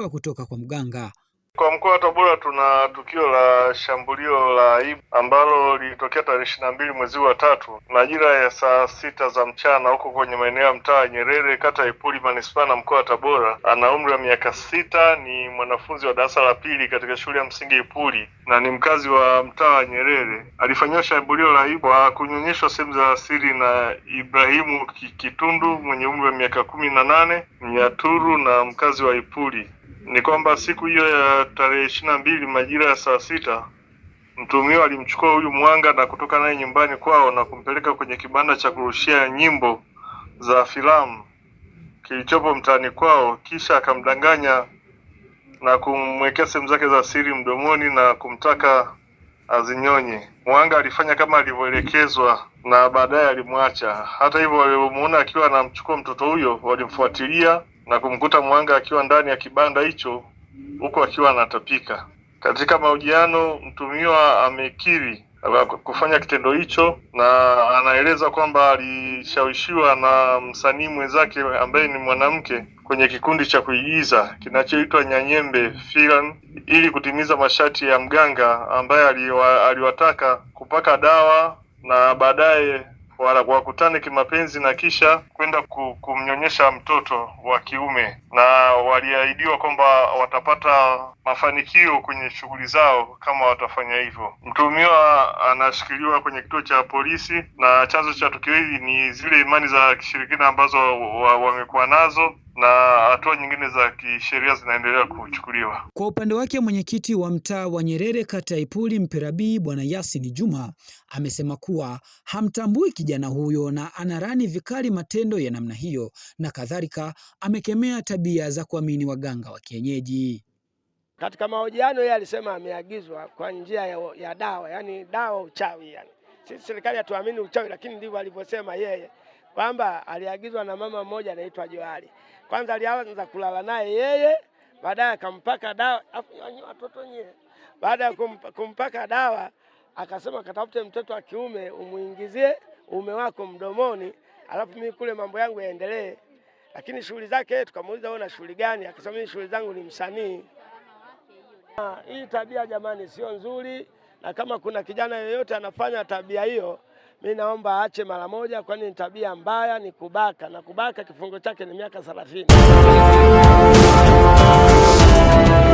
hapa kutoka kwa mganga. Kwa mkoa wa Tabora tuna tukio la shambulio la aibu ambalo lilitokea tarehe 22 mwezi wa 3 majira ya saa 6 za mchana huko kwenye maeneo ya mtaa Nyerere, kata ya Ipuli, manispaa na mkoa wa Tabora. Ana umri wa miaka 6, ni mwanafunzi wa darasa la pili katika shule ya msingi Ipuli na ni mkazi wa mtaa wa Nyerere. Alifanyiwa shambulio la aibu kwa kunyonyeshwa sehemu za siri na Ibrahimu Kitundu mwenye umri wa miaka 18, Mnyaturu na mkazi wa Ipuli. Ni kwamba siku hiyo ya tarehe 22 majira ya saa 6 mtuhumiwa alimchukua huyu mwanga na kutoka naye nyumbani kwao na kumpeleka kwenye kibanda cha kurushia nyimbo za filamu kilichopo mtaani kwao, kisha akamdanganya na kumwekea sehemu zake za siri mdomoni na kumtaka azinyonye. Mwanga alifanya kama alivyoelekezwa na baadaye alimwacha. Hata hivyo, walipomuona akiwa anamchukua mtoto huyo walimfuatilia na kumkuta Mwanga akiwa ndani ya kibanda hicho huko akiwa anatapika. Katika mahojiano, mtuhumiwa amekiri kufanya kitendo hicho na anaeleza kwamba alishawishiwa na msanii mwenzake ambaye ni mwanamke kwenye kikundi cha kuigiza kinachoitwa Nyanyembe Film ili kutimiza masharti ya mganga ambaye aliwataka kupaka dawa na baadaye wakutane kimapenzi na kisha kwenda kumnyonyesha mtoto wa kiume, na waliahidiwa kwamba watapata mafanikio kwenye shughuli zao kama watafanya hivyo. Mtuhumiwa anashikiliwa kwenye kituo cha polisi na chanzo cha tukio hili ni zile imani za kishirikina ambazo wamekuwa nazo na hatua nyingine za kisheria zinaendelea kuchukuliwa. Kwa upande wake, mwenyekiti wa mtaa wa Nyerere kata ya Ipuli Mperabii Bwana Yasini Juma amesema kuwa hamtambui kijana huyo na anarani vikali matendo ya namna hiyo, na kadhalika amekemea tabia za kuamini waganga wa kienyeji. Katika mahojiano yeye alisema ameagizwa kwa njia ya dawa, yani dawa uchawi. Yani sisi serikali hatuamini uchawi, lakini ndivyo alivyosema yeye kwamba aliagizwa na mama mmoja anaitwa Joali. Kwanza alianza kulala naye yeye, baadaye akampaka dawa watoto nyewe. Baada ya kumpaka dawa akasema katafute mtoto wa kiume umuingizie uume wako mdomoni, alafu mimi kule mambo yangu yaendelee. Lakini shughuli zake tukamuuliza wewe una shughuli gani? Akasema mimi shughuli zangu ni msanii. Hii tabia jamani sio nzuri, na kama kuna kijana yeyote anafanya tabia hiyo, mimi naomba aache mara moja, kwani ni tabia mbaya, ni kubaka, na kubaka kifungo chake ni miaka 30.